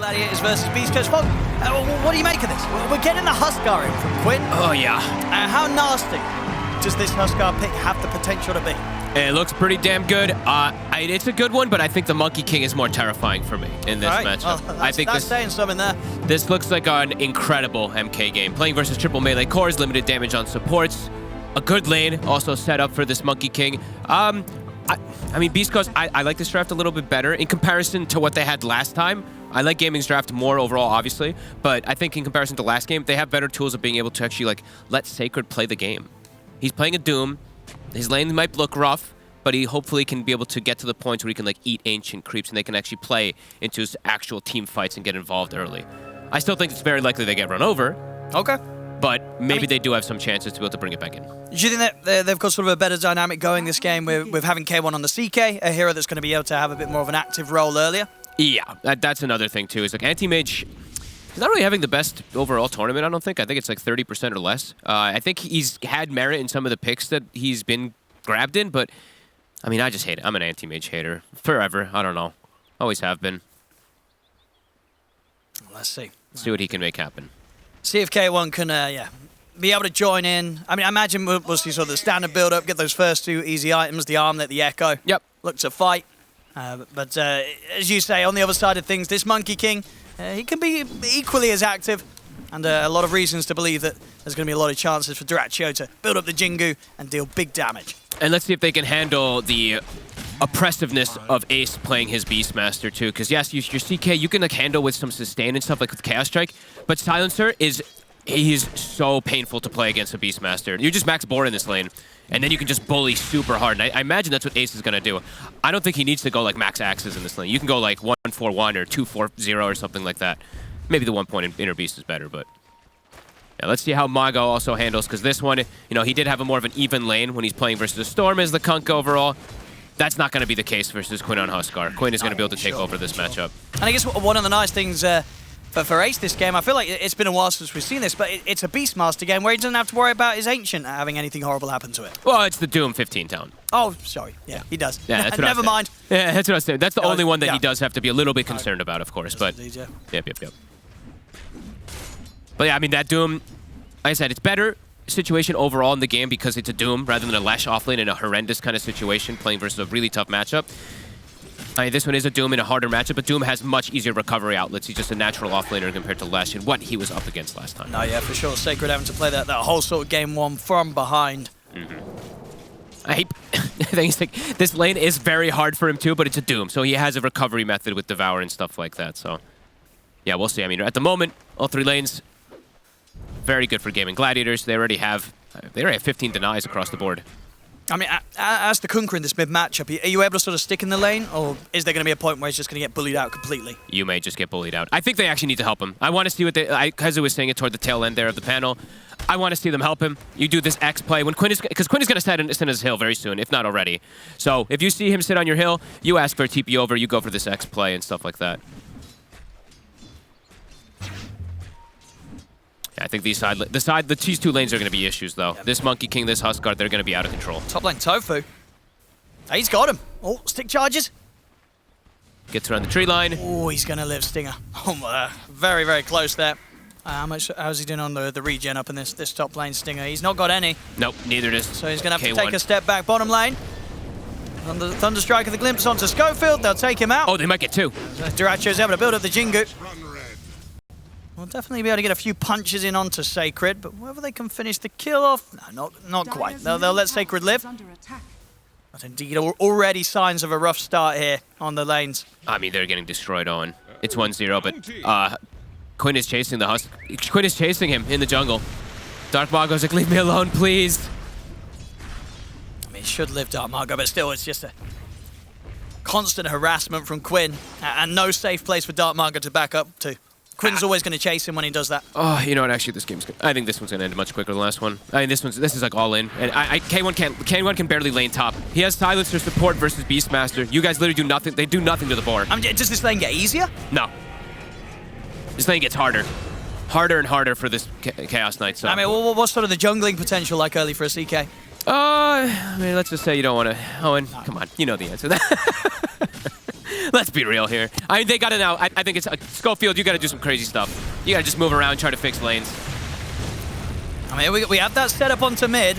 Gladiators versus beastcoast. What do you make of this? We're getting the Huskar in from Quinn. Oh, yeah. How nasty does this Huskar pick have the potential to be? It looks pretty damn good. It's a good one, but I think the Monkey King is more terrifying for me in this matchup. Well, I think that's saying something there. This looks like an incredible MK game. Playing versus triple melee cores, limited damage on supports. A good lane also set up for this Monkey King. I mean, Beast Coast, I like this draft a little bit better in comparison to what they had last time. I like Gaming's draft more overall, obviously, but I think in comparison to last game, they have better tools of being able to actually let Sacred play the game. He's playing a Doom. His lane might look rough, but he hopefully can be able to get to the point where he can eat ancient creeps and they can actually play into his actual team fights and get involved early. I still think it's very likely they get run over. Okay. But maybe they do have some chances to be able to bring it back in. Do you think that they've got sort of a better dynamic going this game with having K1 on the CK, a hero that's going to be able to have a bit more of an active role earlier? Yeah, that's another thing too. Is Anti-Mage, he's not really having the best overall tournament, I don't think. I think it's 30% or less. I think he's had merit in some of the picks that he's been grabbed in, but I mean, I just hate it. I'm an Anti-Mage hater. Forever. I don't know. Always have been. Let's see. Let's see what he can make happen. See if K1 can, be able to join in. I mean, I imagine we'll see sort of the standard build-up, get those first two easy items, the armlet, the echo. Yep. Look to fight. But as you say, on the other side of things, this Monkey King, he can be equally as active. And a lot of reasons to believe that there's going to be a lot of chances for Dyrachyo to build up the Jingu and deal big damage. And let's see if they can handle the oppressiveness of Ace playing his Beastmaster too. Because yes, your CK you can handle with some sustain and stuff like with Chaos Strike, but Silencer he's so painful to play against a Beastmaster. You just max Boar in this lane, and then you can just bully super hard. And I imagine that's what Ace is gonna do. I don't think he needs to go max axes in this lane. You can go 1-4-1 or 2-4-0 or something like that. Maybe the 1 point in Inner Beast is better, but yeah, let's see how Mago also handles, because this one, he did have a more of an even lane when he's playing versus Storm as the Kunk overall. That's not going to be the case versus Quinn on Huskar. Quinn is going to be able to take over this matchup. And I guess one of the nice things for Ace this game, I feel like it's been a while since we've seen this, but it's a Beastmaster game where he doesn't have to worry about his Ancient having anything horrible happen to it. Well, it's the Doom 15 town. Oh, sorry. Yeah, he does. Yeah, that's what Never mind. Yeah, that's what I was saying. That's the only one that he does have to be a little bit concerned about, of course. But indeed, yeah. Yep. But yeah, I mean, that Doom, like I said, it's better situation overall in the game because it's a Doom rather than a Lesh offlane in a horrendous kind of situation playing versus a really tough matchup. I mean, this one is a Doom in a harder matchup, but Doom has much easier recovery outlets. He's just a natural offlaner compared to Lesh and what he was up against last time. Oh yeah, for sure. Sacred having to play that whole sort of game one from behind. I think this lane is very hard for him too, but it's a Doom, so he has a recovery method with Devour and stuff like that. So yeah, we'll see. I mean, at the moment, all three lanes very good for Gaming. Gladiators, they already have 15 denies across the board. I mean, as the Kunker in this mid matchup, are you able to sort of stick in the lane, or is there going to be a point where he's just going to get bullied out completely? You may just get bullied out. I think they actually need to help him. I want to see what Kazu was saying it toward the tail end there of the panel. I want to see them help him. You do this X play when Quinn is, because Quinn is going to sit in his hill very soon, if not already. So if you see him sit on your hill, you ask for a TP over, you go for this X play and stuff like that. I think these two lanes are going to be issues, though. Yep. This Monkey King, this Huskar, they're going to be out of control. Top lane Tofu. He's got him. Oh, stick charges. Gets around the tree line. Oh, he's going to live Stinger. Oh, very, very close there. How's he doing on the regen up in this top lane Stinger? He's not got any. Nope, neither does So he's going to have to take a step back. Bottom lane. Thunderstrike of the Glimpse onto Schofield. They'll take him out. Oh, they might get two. Dyrachyo's able to build up the Jingu. We'll definitely be able to get a few punches in onto Sacred, but whether they can finish the kill off, no, not quite. They'll let Sacred live. But indeed, already signs of a rough start here on the lanes. I mean, they're getting destroyed on. It's 1-0, but Quinn is chasing Quinn is chasing him in the jungle. Dark Margot's like, leave me alone, please. I mean, it should live Dark Margot, but still, it's just a constant harassment from Quinn, and no safe place for Dark Margot to back up to. Quinn's always going to chase him when he does that. Oh, you know what? Actually, this game's good. I think this one's going to end much quicker than the last one. I mean, this is like all in. And K1 can barely lane top. He has Silencer support versus Beastmaster. You guys literally do nothing. They do nothing to the board. Does this lane get easier? No. This lane gets harder. Harder and harder for this Chaos Knight. So. I mean, what's sort of the jungling potential like early for a CK? I mean, let's just say you don't want to... Owen, come on. You know the answer to that. Let's be real here. I mean, they got it now. I think it's Schofield. You got to do some crazy stuff. You got to just move around, try to fix lanes. I mean, we have that set up onto mid.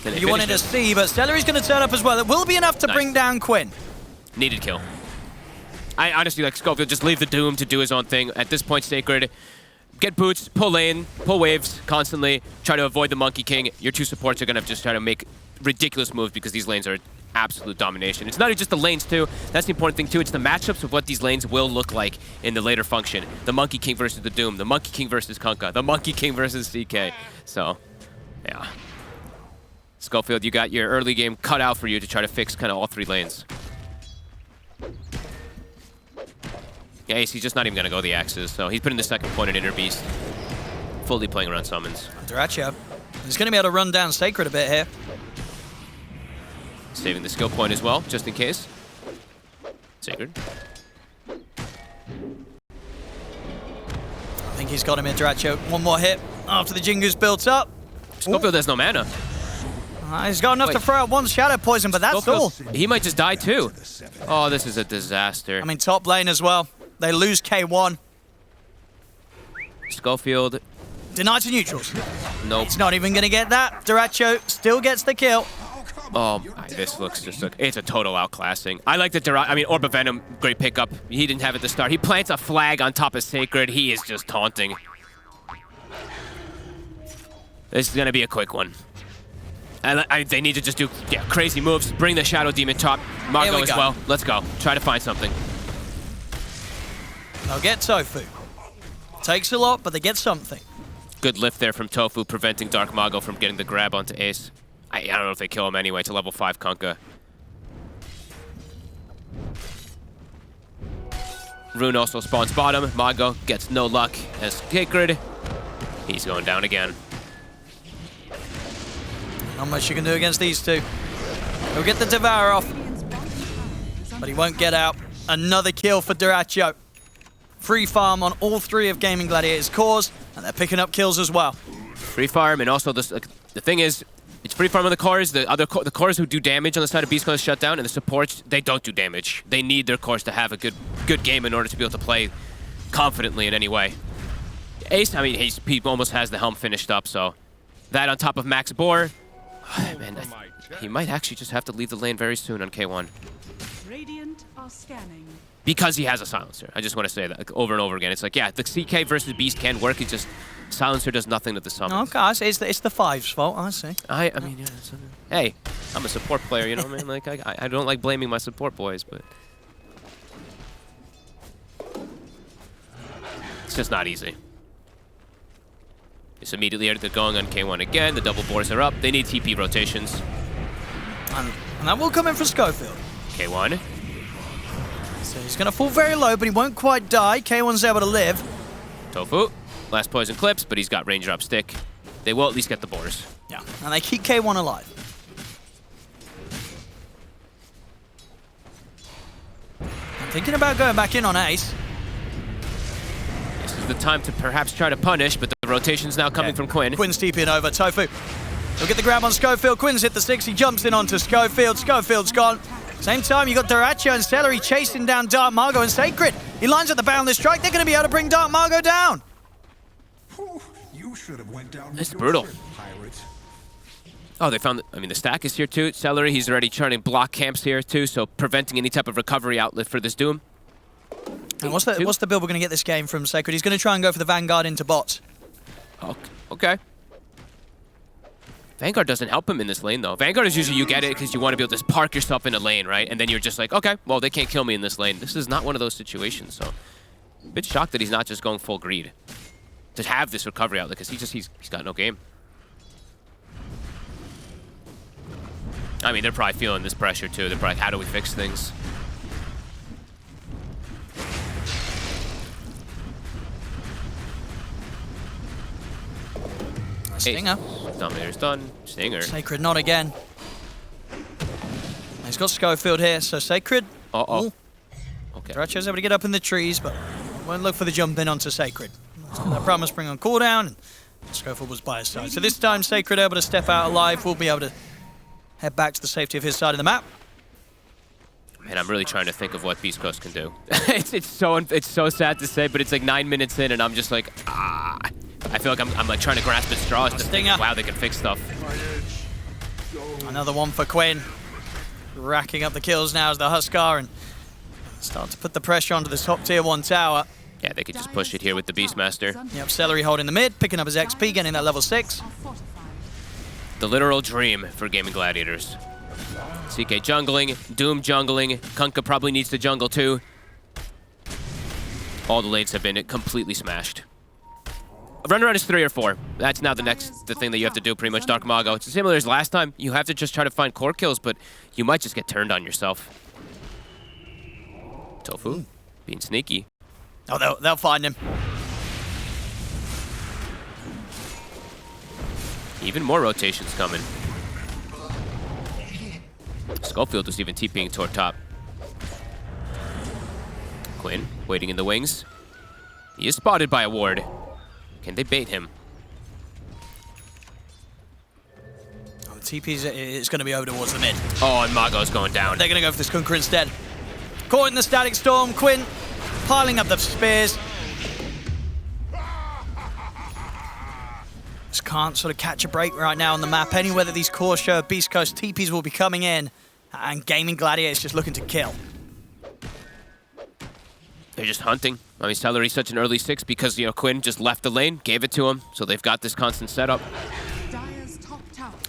You wanted to see, but Celery's going to turn up as well. It will be enough to bring down Quinn. Needed kill. I honestly like Schofield. Just leave the Doom to do his own thing. At this point, Sacred, get boots, pull lane, pull waves constantly. Try to avoid the Monkey King. Your two supports are going to just try to make ridiculous moves because these lanes are absolute domination. It's not even just the lanes too. That's the important thing too. It's the matchups of what these lanes will look like in the later function. The Monkey King versus the Doom. The Monkey King versus Kunkka. The Monkey King versus CK. So, yeah. Schofield, you got your early game cut out for you to try to fix kind of all three lanes. Yeah, Ace, he's just not even going to go the axes. So he's putting the second point at Inner Beast. Fully playing around summons. Duracho. He's going to be able to run down Sacred a bit here. Saving the skill point as well, just in case. Sacred. I think he's got him in Duracho. One more hit after the Jingu's built up. Schofield has no mana. He's got enough to throw out one Shadow Poison, but that's all. He might just die too. Oh, this is a disaster. I mean, top lane as well. They lose K1. Schofield. Denied to neutrals. Nope. He's not even going to get that. Duracho still gets the kill. Oh, this looks just like it's a total outclassing. I like the I mean, Orb of Venom, great pickup. He didn't have it to start. He plants a flag on top of Sacred. He is just taunting. This is going to be a quick one. And they need to just do crazy moves. Bring the Shadow Demon top. Margot as well. Let's go. Try to find something. They'll get Tofu. Takes a lot, but they get something. Good lift there from Tofu, preventing Dark Mago from getting the grab onto Ace. I don't know if they kill him anyway to level 5 Kunkka. Rune also spawns bottom. Mago gets no luck as Sacred. He's going down again. Not much you can do against these two. He'll get the Devour off, but he won't get out. Another kill for Duracho. Free farm on all three of Gaming Gladiators' cores, and they're picking up kills as well. Free farm, and also the thing is, it's free farm on the cores. The cores who do damage on the side of Beast Coast shut down, and the supports, they don't do damage. They need their cores to have a good game in order to be able to play confidently in any way. Ace, I mean, he almost has the helm finished up, so that on top of Max Boar, man, he might actually just have to leave the lane very soon on K1. Radiant are scanning. Because he has a silencer. I just want to say that like, over and over again. It's like, yeah, the CK versus Beast can work. It's just silencer does nothing to the summons. Okay, I see. It's the 5's fault, I see. I mean, yeah. Hey, I'm a support player, you know what I mean? Like, I don't like blaming my support boys, but it's just not easy. It's immediately they're going on K1 again. The double boars are up. They need TP rotations. And that will come in for Schofield. K1. So he's going to fall very low, but he won't quite die. K1's able to live. Tofu. Last poison clips, but he's got range drop stick. They will at least get the boars. Yeah, and they keep K1 alive. I'm thinking about going back in on Ace. This is the time to perhaps try to punish, but the rotation's now coming from Quinn. Quinn's TPing over. Tofu. He'll get the grab on Schofield. Quinn's hit the 6. He jumps in onto Schofield. Schofield's gone. Same time, you got Duracho and Celery chasing down Dark Margot and Sacred. He lines up the boundless strike. They're going to be able to bring Dark Margot down. You should have went down. It's brutal. Oh, they found, I mean, the stack is here too. Celery, he's already trying to block camps here too, so preventing any type of recovery outlet for this Doom. And what's the build we're going to get this game from Sacred? He's going to try and go for the Vanguard into bots. Okay. Vanguard doesn't help him in this lane, though. Vanguard is usually you get it because you want to be able to just park yourself in a lane, right? And then you're just like, okay, well, they can't kill me in this lane. This is not one of those situations, so a bit shocked that he's not just going full greed to have this recovery outlet because he's got no game. I mean, they're probably feeling this pressure, too. They're probably like, how do we fix things? Stinger. Dominator's done. Stinger. Sacred not again. He's got Schofield here, so Sacred. Okay. Duracho's able to get up in the trees, but won't look for the jump in onto Sacred. That promise bring on cooldown, and Schofield was by his side. So this time, Sacred able to step out alive. We'll be able to head back to the safety of his side of the map. And I'm really trying to think of what Beast Coast can do. it's so sad to say, but it's like 9 minutes in, and I'm just like, ah. I feel like I'm like trying to grasp at straws to think, wow, they can fix stuff. Another one for Quinn. Racking up the kills now as the Huskar and start to put the pressure onto this top tier 1 tower. Yeah, they could just push it here with the Beastmaster. Yep, Celery holding the mid, picking up his XP, getting that level 6. The literal dream for Gaming Gladiators. CK jungling, Doom jungling, Kunkka probably needs to jungle too. All the lanes have been completely smashed. Run around is 3 or 4. That's now the thing that you have to do pretty much, Dark Mago. It's similar as last time. You have to just try to find core kills, but you might just get turned on yourself. Tofu, being sneaky. Oh, they'll find him. Even more rotations coming. Schofield was even TPing toward top. Quinn waiting in the wings. He is spotted by a ward. Can they bait him? Oh, the TP is going to be over towards the mid. Oh, and Mago's going down. They're going to go for this Kunkka instead. Caught in the static storm. Quinn piling up the spears. Just can't sort of catch a break right now on the map. Anywhere that these core show Beast Coast TPs will be coming in. And Gaming Gladiators just looking to kill. They're just hunting. I mean, Celery's such an early 6 because, you know, Quinn just left the lane, gave it to him, so they've got this constant setup.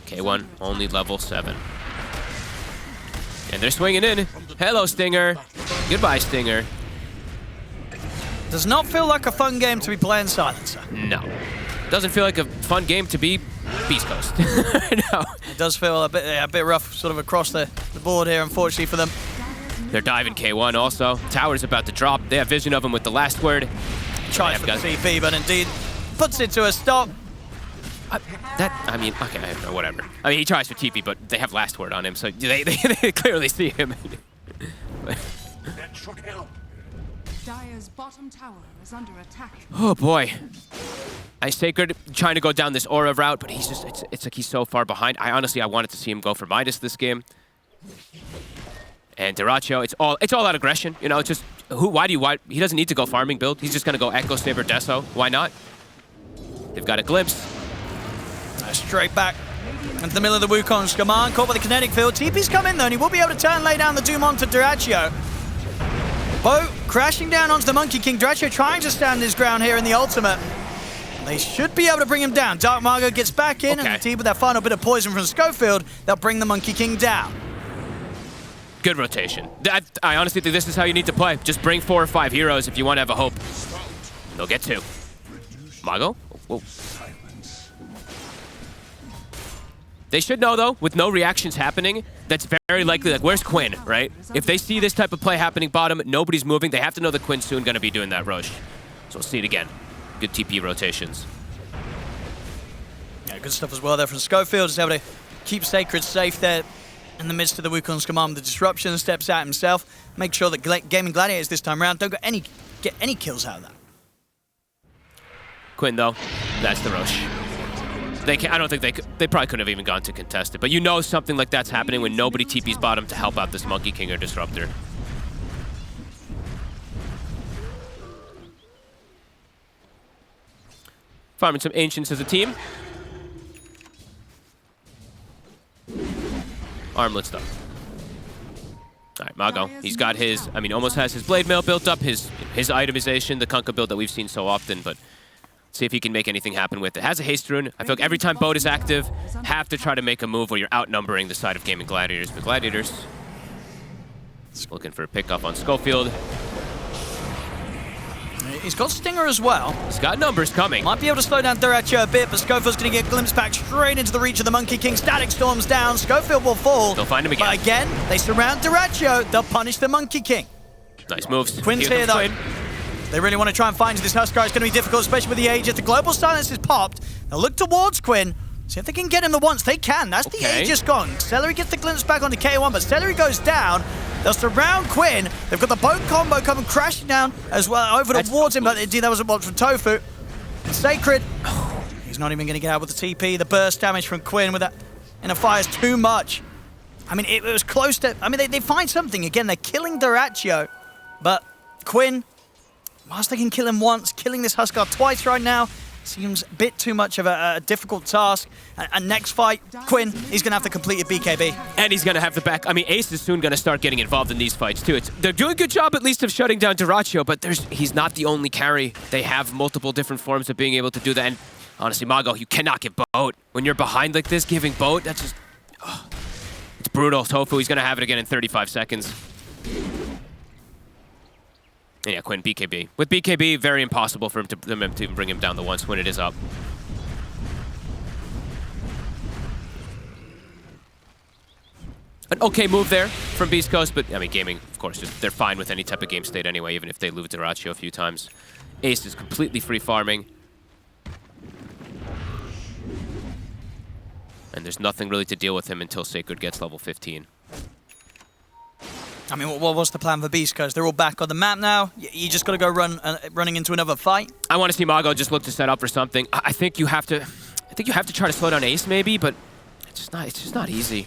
K1, only level 7. And they're swinging in. Hello, Stinger. Goodbye, Stinger. Does not feel like a fun game to be playing Silencer. No. Doesn't feel like a fun game to be Beast Coast. No. It does feel a bit rough sort of across the board here, unfortunately, for them. They're diving K1 also. Tower's about to drop. They have vision of him with the last word. Tries for the TP, but indeed puts it to a stop. I mean, okay, whatever. I mean, he tries for TP, but they have last word on him, so they clearly see him. Dire's bottom tower is under attack. Oh boy. Sacred trying to go down this aura route, but he's just, it's like he's so far behind. I wanted to see him go for Midas this game. And Dyrachyo, it's all out aggression. You know, it's just, why he doesn't need to go farming build. He's just gonna go Echo, Saber, Deso. Why not? They've got a glimpse. Straight back into the middle of the Wukong. Skaman caught by the kinetic field. TP's come in though, and he will be able to turn lay down the Doom onto Dyrachyo. Bo crashing down onto the Monkey King. Dyrachyo trying to stand his ground here in the ultimate. They should be able to bring him down. Dark Mago gets back in, and indeed with that final bit of poison from Schofield, they'll bring the Monkey King down. Good rotation. I honestly think this is how you need to play. Just bring 4 or 5 heroes if you want to have a hope. They'll get 2. Mago? Whoa. They should know, though, with no reactions happening, that's very likely, like, where's Quinn, right? If they see this type of play happening bottom, nobody's moving, they have to know that Quinn's soon going to be doing that rush. So we'll see it again. Good TP rotations. Yeah, good stuff as well there from Schofield. Just able to keep Sacred safe there in the midst of the Wukong's command. The disruption steps out himself. Make sure that Gaming Gladiators this time around don't get any kills out of that. Quinn, though, that's the rush. I don't think they probably couldn't have even gone to contest it. But you know something like that's happening when nobody TP's bottom to help out this Monkey King or Disruptor. Farming some Ancients as a team. Armlet's done. All right, Mago. He's got his, almost has his Blade Mail built up, his itemization, the Kunkka build that we've seen so often, but see if he can make anything happen with it. Has a haste rune. I feel like every time Boat is active, have to try to make a move where you're outnumbering the side of Gaming Gladiators. The Gladiators looking for a pickup on Schofield. He's got Stinger as well. He's got numbers coming. Might be able to slow down Dyrachyo a bit, but Schofield's going to get glimpsed back straight into the reach of the Monkey King. Static Storm's down. Schofield will fall. They'll find him again. But again, they surround Dyrachyo. They'll punish the Monkey King. Nice moves. Quinn's here though. They really want to try and find this Huskar. It's going to be difficult, especially with the Aegis. The Global Silence is popped. They'll look towards Quinn. See if they can get him the once. They can. That's the Aegis gone. Celery gets the glimpse back onto K1, but Celery goes down. They'll surround Quinn. They've got the boat combo coming crashing down as well over towards him, but indeed that was a block from Tofu. And Sacred, he's not even going to get out with the TP. The burst damage from Quinn with that in a fire is too much. I mean, it was close to... I mean, they find something. Again, they're killing Dyrachyo, but Quinn, whilst they can kill him once, killing this Huskar twice right now seems a bit too much of a difficult task. And next fight, Quinn, he's going to have to complete a BKB. And he's going to have the back... I mean, Ace is soon going to start getting involved in these fights, too. They're doing a good job, at least, of shutting down Dyrachyo, but he's not the only carry. They have multiple different forms of being able to do that. And honestly, Mago, you cannot get boat. When you're behind like this, giving boat, that's just... Oh, it's brutal. Tofu, he's going to have it again in 35 seconds. And yeah, Quinn, BKB. With BKB, very impossible for him to even bring him down the once when it is up. An okay move there from Beast Coast, but I mean, gaming, of course, they're fine with any type of game state anyway, even if they lose Dyrachyo a few times. Ace is completely free farming. And there's nothing really to deal with him until Sacred gets level 15. I mean, what was the plan for Beast Coast? They're all back on the map now. You just got to go running into another fight. I want to see Mago just look to set up for something. I think you have to try to slow down Ace maybe, but it's just not easy.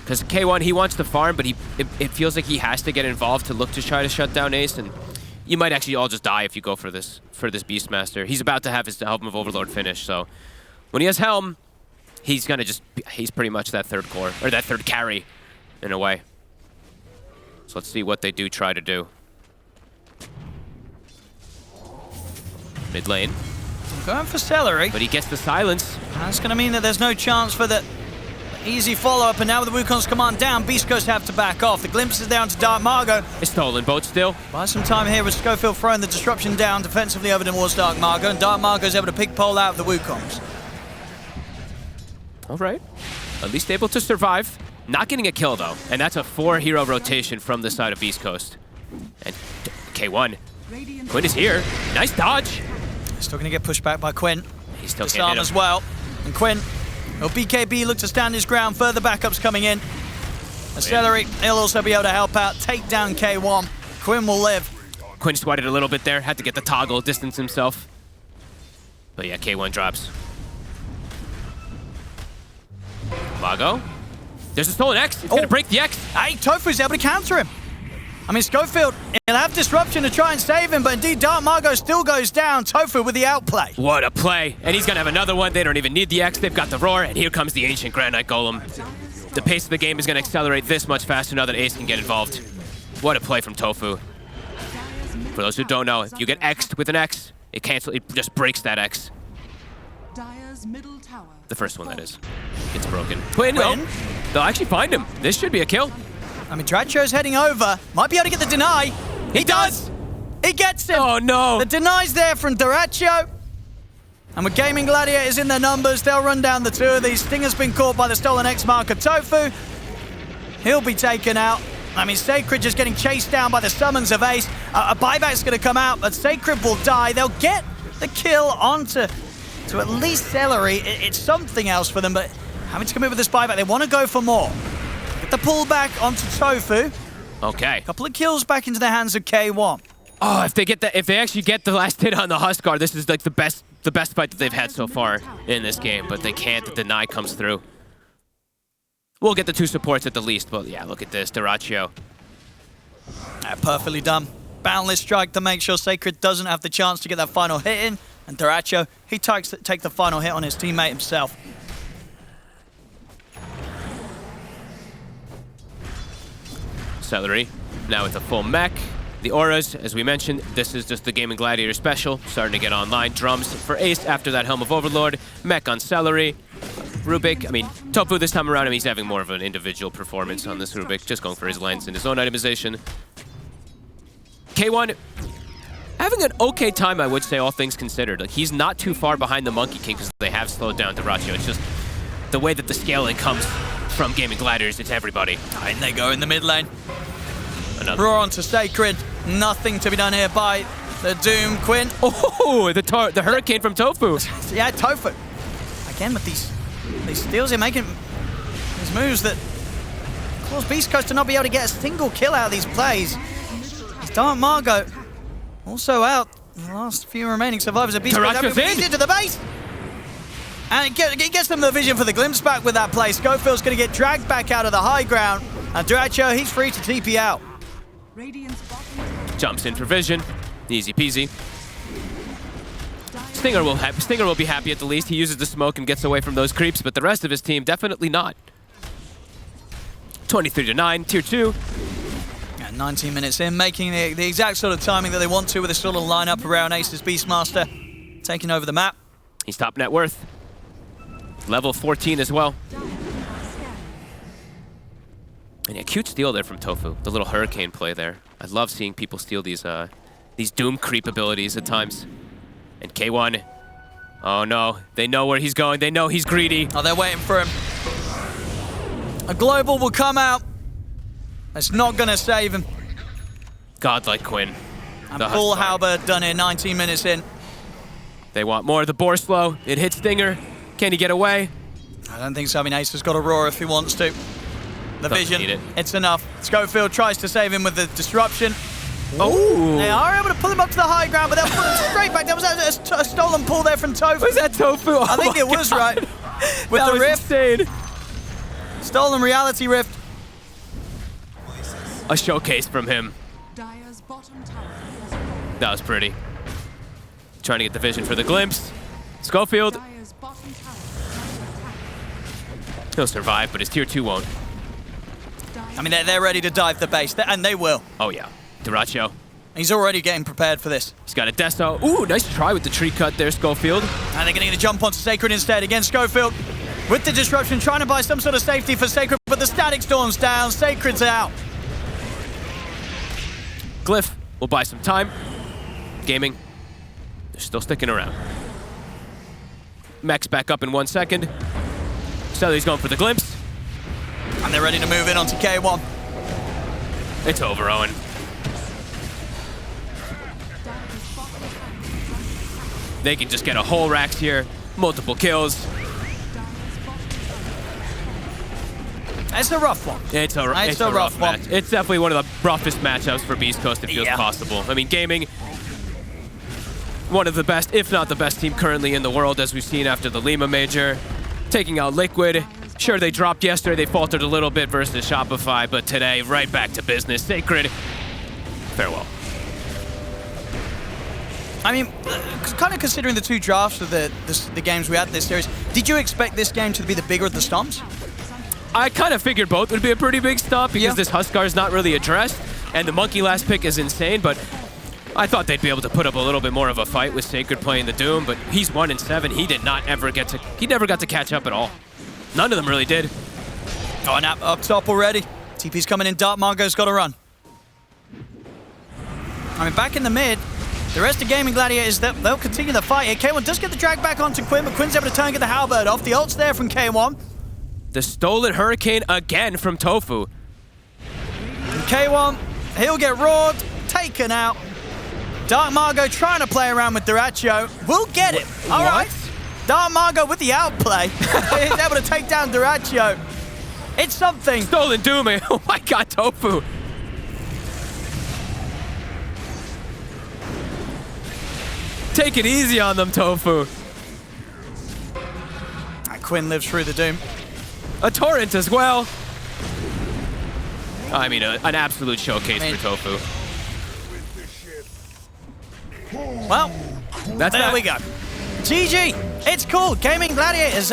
Because K1, he wants to farm, but it feels like he has to get involved to look to try to shut down Ace, and you might actually all just die if you go for this Beastmaster. He's about to have his Helm of Overlord finish, so when he has Helm, he's pretty much that third core, or that third carry, in a way. So let's see what they do try to do. Mid lane. Going for Celery. But he gets the silence. That's going to mean that there's no chance for the easy follow-up, and now with the Wukong's command down, Beast Coast have to back off. The glimpse is down to Dark Margo. It's stolen boat still. Buy some time here with Schofield throwing the disruption down defensively over towards Dark Margo, and Dark Margo is able to pick pole out of the Wukongs. All right. At least able to survive. Not getting a kill, though. And that's a 4-hero rotation from the side of Beast Coast. And K1. Quinn is here. Nice dodge. Still going to get pushed back by Quinn. He's still Disarm hitting him as well. And Quinn, will BKB look to stand his ground. Further backups coming in. Celery, he'll also be able to help out. Take down K1. Quinn will live. Quinn sweated a little bit there. Had to get the toggle, distance himself. But yeah, K1 drops. Mago. There's a stolen X. It's going to break the X. Hey, Tofu's able to counter him. I mean, Schofield, he'll have disruption to try and save him, but indeed, Dark Margo still goes down. Tofu with the outplay. What a play. And he's going to have another one. They don't even need the X. They've got the Roar, and here comes the Ancient Granite Golem. The pace of the game is going to accelerate this much faster now that Ace can get involved. What a play from Tofu. For those who don't know, if you get X'd with an X, it just breaks that X. The first one, that is. It's broken. Quinn, oh, they'll actually find him. This should be a kill. I mean, Dyrachyo's heading over. Might be able to get the deny. He does! He gets him! Oh, no! The deny's there from Dyrachyo. And with Gaming Gladiators in their numbers, they'll run down the two of these. Stinger's been caught by the stolen X marker. Tofu, he'll be taken out. I mean, Sacred just getting chased down by the summons of Ace. A buyback's going to come out, but Sacred will die. They'll get the kill onto at least Celery. It's something else for them, but having to commit with this buyback, they want to go for more. Get the pullback onto Tofu. Okay. Couple of kills back into the hands of K1. Oh, if they actually get the last hit on the Huskar, this is like the best fight that they've had so far in this game, but they can't. The deny comes through. We'll get the two supports at the least, but yeah, look at this, Dyrachyo. Perfectly done. Boundless strike to make sure Sacred doesn't have the chance to get that final hit in, and Dyrachyo, he takes the final hit on his teammate himself. Celery, now with a full mech. The auras, as we mentioned, this is just the Gaming Gladiator special, starting to get online. Drums for Ace after that Helm of Overlord. Mech on Celery. Rubik, I mean, Tofu this time around, he's having more of an individual performance on this Rubik, just going for his lens and his own itemization. K1, having an okay time, I would say, all things considered. Like, he's not too far behind the Monkey King because they have slowed down Dyrachyo. It's just the way that the scaling comes from Gaming Gladiators, it's everybody. And they go in the mid lane. Another. Roar onto Sacred. Nothing to be done here by the Doom. Quinn. Oh, the Hurricane from Tofu. Yeah, Tofu. Again, with these steals, they're making these moves that cause Beast Coast to not be able to get a single kill out of these plays. It's Dark Margo also out. The last few remaining survivors of Beast Coast have been into the base. And it gets them the vision for the glimpse back with that play. Schofield's going to get dragged back out of the high ground. And Duracho, he's free to TP out. Radiant's bottom tower Jumps in for vision. Easy peasy. Stinger will be happy at the least. He uses the smoke and gets away from those creeps, but the rest of his team definitely not. 23-9, tier 2. And 19 minutes in, making the exact sort of timing that they want to with this sort of lineup around Ace's Beastmaster. Taking over the map. He's top net worth. Level 14 as well. And a cute steal there from Tofu. The little hurricane play there. I love seeing people steal these Doom creep abilities at times. And K1. Oh no, they know where he's going. They know he's greedy. Oh, they're waiting for him. A global will come out. It's not going to save him. Godlike Quinn. And full halberd done here, 19 minutes in. They want more of the boar slow. It hits Stinger. Can he get away? I don't think so. I mean, Ace has got a roar if he wants to. The Doesn't vision, need it. It's enough. Schofield tries to save him with the disruption. Oh! They are able to pull him up to the high ground, but they'll pull him straight back. There was a stolen pull there from Tofu. Was that Tofu? Oh I think it was God. right. With that the was rift. insane. Stolen reality rift. A showcase from him. Dire's bottom tower has fallen. That was pretty. Trying to get the vision for the glimpse. Schofield, Dire's bottom tower is under attack. he'll survive, but his tier 2 won't. I mean, they're ready to dive the base, and they will. Oh yeah. Duracho. He's already getting prepared for this. He's got a Deso. Ooh, nice try with the tree cut there, Schofield. And they're going to jump onto Sacred instead. Again, Schofield with the disruption, trying to buy some sort of safety for Sacred, but the static storm's down. Sacred's out. Glyph will buy some time. Gaming, they're still sticking around. Mech's back up in 1 second. Sully's going for the glimpse. And they're ready to move in onto K1. It's over, Owen. Dire's bottom tower is under attack. They can just get a whole racks here. Multiple kills. Dire's bottom tower. It's a rough one. It's a rough one. match. It's definitely one of the roughest matchups for Beast Coast, it feels possible. I mean, Gaming, one of the best, if not the best team currently in the world, as we've seen after the Lima Major. Taking out Liquid. Sure, they dropped yesterday. They faltered a little bit versus Shopify, but today, right back to business. Sacred, farewell. I mean, kind of considering the two drafts of the games we had in this series, did you expect this game to be the bigger of the stomps? I kind of figured both would be a pretty big stomp because this Huskar is not really addressed, and the Monkey last pick is insane, but I thought they'd be able to put up a little bit more of a fight with Sacred playing the Doom, but he's 1-7. He never got to catch up at all. None of them really did. Oh, and up top already. TP's coming in. Dark Margot's got to run. I mean, back in the mid, the rest of Gaming Gladiators, they'll continue the fight here. K1 does get the drag back onto Quinn, but Quinn's able to turn and get the halberd off. The ult's there from K1. The stolen Hurricane again from Tofu. And K1, he'll get roared, taken out. Dark Margot trying to play around with Duracho. We'll get it. All right. Dark Margot with the outplay. He's able to take down Duracho. It's something. Stolen Doom. Oh my God, Tofu. Take it easy on them, Tofu. And Quinn lives through the Doom. A Torrent as well. I mean, an absolute showcase for Tofu. Well, That's there we go. GG. It's cool. Gaming Gladiators